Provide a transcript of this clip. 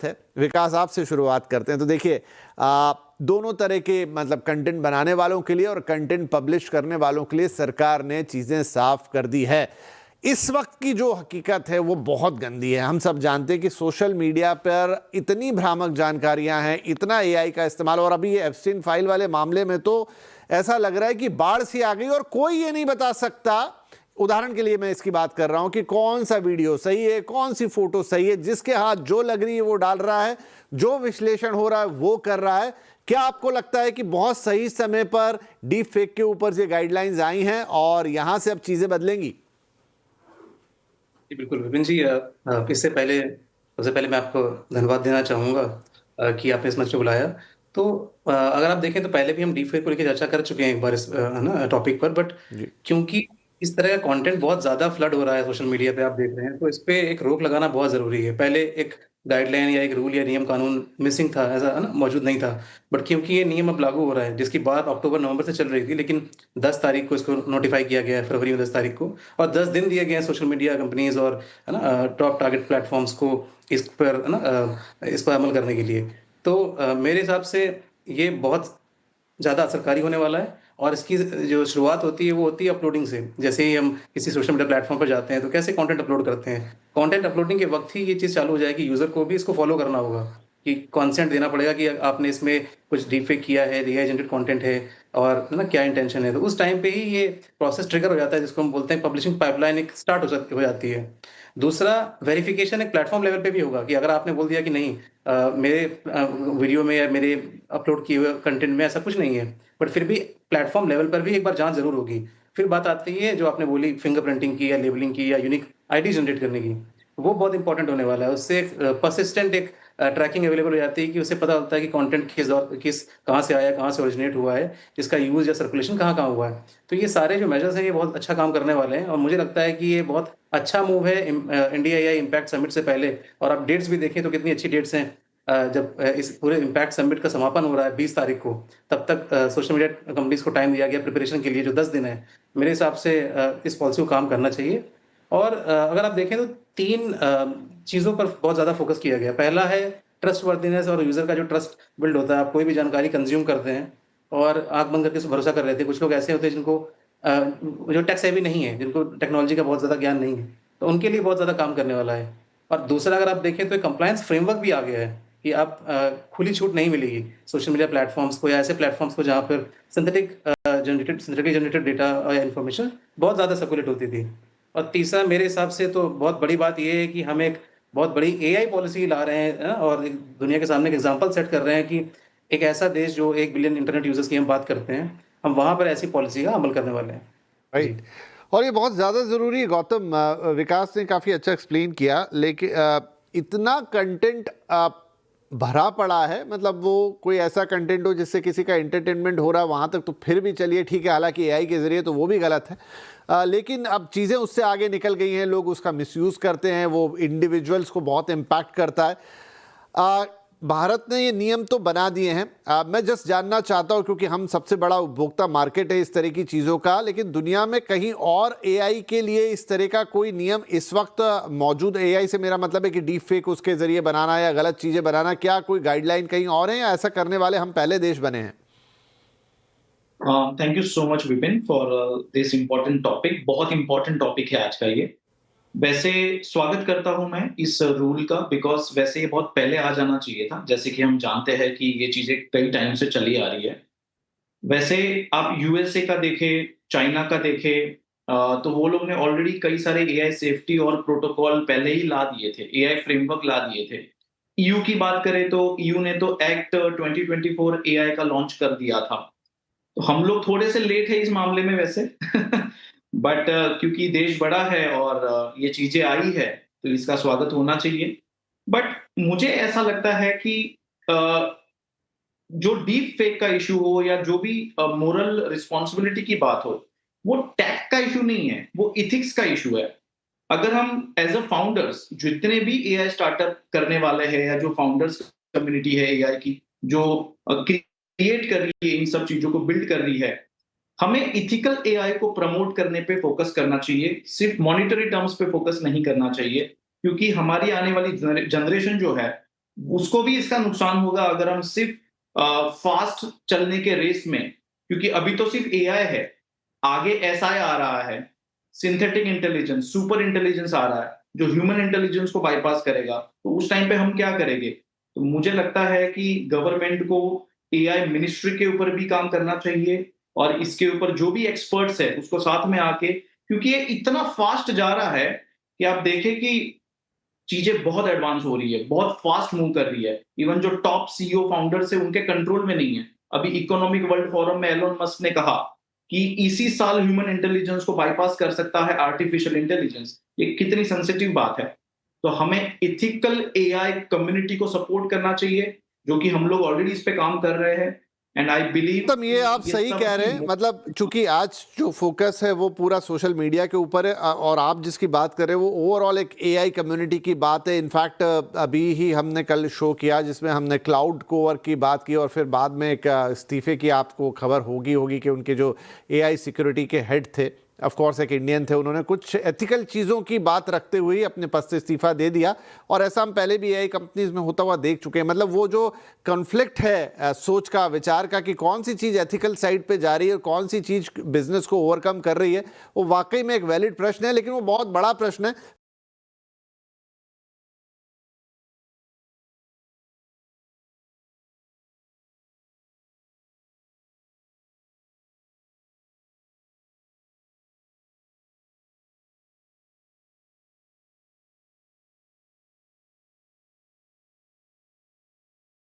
है। विकास, आपसे शुरुआत करते हैं। तो देखिए, दोनों तरह के मतलब कंटेंट बनाने वालों के लिए और कंटेंट पब्लिश करने वालों के लिए सरकार ने चीज़ें साफ कर दी है। इस वक्त की जो हकीकत है वो बहुत गंदी है। हम सब जानते हैं कि सोशल मीडिया पर इतनी भ्रामक जानकारियां हैं, इतना एआई का इस्तेमाल, और अभी ये एप्स्टीन फाइल वाले मामले में तो ऐसा लग रहा है कि बाढ़ सी आ गई और कोई ये नहीं बता सकता। उदाहरण के लिए मैं इसकी बात कर रहा हूं कि कौन सा वीडियो सही है, कौन सी फोटो सही है, जिसके हाथ जो लग रही है वो डाल रहा है, जो विश्लेषण हो रहा है वो कर रहा है। क्या आपको लगता है कि बहुत सही समय पर डीप फेक के ऊपर ये गाइडलाइंस आई हैं और यहां से अब चीजें बदलेंगी? जी, बिल्कुल विपिन जी, इससे पहले सबसे पहले मैं आपको धन्यवाद देना चाहूँगा कि आपने इस मंच पे बुलाया। तो अगर आप देखें तो पहले भी हम डीप फेक को लेके चर्चा कर चुके हैं एक बार इस है ना टॉपिक पर, बट जी। क्योंकि इस तरह का कंटेंट बहुत ज़्यादा फ्लड हो रहा है सोशल मीडिया पे, आप देख रहे हैं, तो इस पे एक रोक लगाना बहुत ज़रूरी है। पहले एक गाइडलाइन या एक रूल या नियम कानून मिसिंग था, ऐसा है ना, मौजूद नहीं था। बट क्योंकि ये नियम अब लागू हो रहा है, जिसकी बात अक्टूबर-नवंबर से चल रही थी, लेकिन 10 तारीख को इसको नोटिफ़ाई किया गया है, फरवरी में 10 तारीख को, और 10 दिन दिए गए हैं सोशल मीडिया कंपनीज़ और है ना टॉप टारगेट प्लेटफ़ॉर्म्स को इस पर है ना इस पर अमल करने के लिए। तो मेरे हिसाब से ये बहुत ज़्यादा असरकारी होने वाला है, और इसकी जो शुरुआत होती है वो होती है अपलोडिंग से। जैसे ही हम किसी सोशल मीडिया प्लेटफ़ॉर्म पर जाते हैं तो कैसे कंटेंट अपलोड करते हैं। कंटेंट अपलोडिंग के वक़्त ही ये चीज़ चालू हो जाएगी, यूज़र को भी इसको फ़ॉलो करना होगा कि कंसेंट देना पड़ेगा कि आपने इसमें कुछ डीपफेक किया है, एआई जनरेटेड कंटेंट है, और है ना क्या इंटेंशन है। तो उस टाइम पे ही ये प्रोसेस ट्रिगर हो जाता है, जिसको हम बोलते हैं पब्लिशिंग पाइपलाइन एक स्टार्ट हो जाती है। दूसरा, वेरिफिकेशन एक प्लेटफ़ॉर्म लेवल पे भी होगा कि अगर आपने बोल दिया कि नहीं, मेरे वीडियो में या मेरे अपलोड किए हुए कंटेंट में ऐसा कुछ नहीं है, बट फिर भी प्लेटफ़ॉर्म लेवल पर भी एक बार जाँच ज़रूर होगी। फिर बात आती है जो आपने बोली फिंगरप्रिंटिंग की या लेबलिंग की या यूनिक आईडी जनरेट करने की, वो बहुत इंपॉर्टेंट होने वाला है। उससे पर्सिस्टेंट एक ट्रैकिंग अवेलेबल हो जाती है कि उसे पता होता है कि कंटेंट किस कहाँ से आया, कहाँ से ओरिजिनेट हुआ है, इसका यूज़ या सर्कुलेशन कहाँ-कहाँ हुआ है। तो ये सारे जो मेजर्स हैं ये बहुत अच्छा काम करने वाले हैं, और मुझे लगता है कि ये बहुत अच्छा मूव है इंडिया एआई इम्पैक्ट समिट से पहले। और आप डेट्स भी देखें तो कितनी अच्छी डेट्स हैं। जब इस पूरे इम्पैक्ट समिट का समापन हो रहा है 20 तारीख को, तब तक सोशल मीडिया कंपनीज़ को टाइम दिया गया प्रिपरेशन के लिए, जो 10 दिन है। मेरे हिसाब से इस पॉलिसी को काम करना चाहिए। और अगर आप देखें तो 3 चीज़ों पर बहुत ज़्यादा फ़ोकस किया गया। पहला है ट्रस्टवर्दीनेस और यूज़र का जो ट्रस्ट बिल्ड होता है। आप कोई भी जानकारी कंज़्यूम करते हैं और आँख बंद करके उस पे भरोसा कर लेते हैं। कुछ लोग ऐसे होते हैं जिनको जो टेक सेवी नहीं है, जिनको टेक्नोलॉजी का बहुत ज़्यादा ज्ञान नहीं है, तो उनके लिए बहुत ज़्यादा काम करने वाला है। और दूसरा, अगर आप देखें तो एक कंप्लायंस फ्रेमवर्क भी आ गया है कि आप खुली छूट नहीं मिलेगी सोशल मीडिया प्लेटफ़ॉर्म्स को या ऐसे प्लेटफ़ॉर्म्स को जहाँ पर सिंथेटिकली जनरेटेड डेटा या इन्फॉर्मेशन बहुत ज़्यादा सर्कुलेट होती थी। और तीसरा, मेरे हिसाब से तो बहुत बड़ी बात ये है कि हम एक बहुत बड़ी एआई पॉलिसी ला रहे हैं, और एक दुनिया के सामने एक एग्ज़ाम्पल सेट कर रहे हैं कि एक ऐसा देश जो 1 बिलियन इंटरनेट यूज़र्स की हम बात करते हैं, हम वहाँ पर ऐसी पॉलिसी का अमल करने वाले हैं। जी। राइट। और ये बहुत ज़्यादा ज़रूरी है गौतम। विकास ने काफ़ी अच्छा एक्सप्लेन किया, लेकिन इतना कंटेंट भरा पड़ा है, मतलब वो कोई ऐसा कंटेंट हो जिससे किसी का एंटरटेनमेंट हो रहा है वहाँ तक तो फिर भी चलिए ठीक है, हालांकि एआई के ज़रिए तो वो भी गलत है। लेकिन अब चीज़ें उससे आगे निकल गई हैं, लोग उसका मिसयूज़ करते हैं, वो इंडिविजुअल्स को बहुत इम्पैक्ट करता है। भारत ने ये नियम तो बना दिए हैं। मैं जस्ट जानना चाहता हूँ, क्योंकि हम सबसे बड़ा उपभोक्ता मार्केट है इस तरह की चीज़ों का, लेकिन दुनिया में कहीं और एआई के लिए इस तरह का कोई नियम इस वक्त मौजूद? एआई से मेरा मतलब है कि डीप फेक उसके ज़रिए बनाना या गलत चीज़ें बनाना, क्या कोई गाइडलाइन कहीं और है या ऐसा करने वाले हम पहले देश बने हैं? Thank you so much Vipin for this important topic. बहुत इम्पोर्टेंट टॉपिक है आज का ये। वैसे स्वागत करता हूं मैं इस रूल का, बिकॉज वैसे ये बहुत पहले आ जाना चाहिए था। जैसे कि हम जानते हैं कि ये चीजें कई टाइम से चली आ रही है। वैसे आप यूएसए का देखें, चाइना का देखें, तो वो लोग ने ऑलरेडी कई सारे एआई सेफ्टी और प्रोटोकॉल पहले ही ला दिए थे, एआई फ्रेमवर्क ला दिए थे। ईयू की बात करें तो ईयू ने तो एक्ट 2024 एआई का लॉन्च कर दिया था। तो हम लोग थोड़े से लेट है इस मामले में वैसे बट क्योंकि देश बड़ा है और ये चीजें आई है, तो इसका स्वागत होना चाहिए। बट मुझे ऐसा लगता है कि अ, जो डीप फेक का इशू हो या जो भी मोरल रिस्पॉन्सिबिलिटी की बात हो, वो टेक का इशू नहीं है, वो इथिक्स का इशू है। अगर हम एज अ फाउंडर्स जितने भी एआई स्टार्टअप करने वाले हैं, या जो फाउंडर्स कम्युनिटी है एआई की, जो क्रिएट कर रही है, इन सब चीजों को बिल्ड कर रही है, हमें इथिकल एआई को प्रमोट करने पे फोकस करना चाहिए, सिर्फ मॉनिटरी टर्म्स पे फोकस नहीं करना चाहिए। क्योंकि हमारी आने वाली जनरेशन जो है, उसको भी इसका नुकसान होगा अगर हम सिर्फ फास्ट चलने के रेस में, क्योंकि अभी तो सिर्फ एआई है, आगे एसआई आ रहा है, सिंथेटिक इंटेलिजेंस, सुपर इंटेलिजेंस आ रहा है जो ह्यूमन इंटेलिजेंस को बाईपास करेगा। तो उस टाइम पे हम क्या करेंगे? तो मुझे लगता है कि गवर्नमेंट को एआई मिनिस्ट्री के ऊपर भी काम करना चाहिए और इसके ऊपर जो भी एक्सपर्ट्स है उसको साथ में आके, क्योंकि ये इतना फास्ट जा रहा है कि आप देखें कि चीजें बहुत एडवांस हो रही है, बहुत फास्ट मूव कर रही है। इवन जो टॉप सीईओ फाउंडर्स है उनके कंट्रोल में नहीं है। अभी इकोनॉमिक वर्ल्ड फोरम में एलोन मस्क ने कहा कि इसी साल ह्यूमन इंटेलिजेंस को बाईपास कर सकता है आर्टिफिशियल इंटेलिजेंस। ये कितनी सेंसिटिव बात है। तो हमें इथिकल एआई कम्युनिटी को सपोर्ट करना चाहिए, जो कि हम लोग ऑलरेडी इस पे काम कर रहे हैं। एंड आई बिलीव मतलब ये आप सही कह रहे हैं, मतलब चूंकि आज जो फोकस है वो पूरा सोशल मीडिया के ऊपर है और आप जिसकी बात कर रहे हैं वो ओवरऑल एक एआई कम्युनिटी की बात है। इनफैक्ट अभी ही हमने कल शो किया जिसमें हमने क्लाउड कोवर की बात की और फिर बाद में एक इस्तीफे की आपको खबर होगी कि उनके जो एआई सिक्योरिटी के हेड थे, ऑफ कोर्स एक इंडियन थे, उन्होंने कुछ एथिकल चीज़ों की बात रखते हुए अपने पद से इस्तीफा दे दिया। और ऐसा हम पहले भी एआई कंपनीज में होता हुआ देख चुके हैं। मतलब वो जो कॉन्फ्लिक्ट है सोच का, विचार का, कि कौन सी चीज़ एथिकल साइड पे जा रही है और कौन सी चीज़ बिजनेस को ओवरकम कर रही है, वो वाकई में एक वैलिड प्रश्न है। लेकिन वो बहुत बड़ा प्रश्न है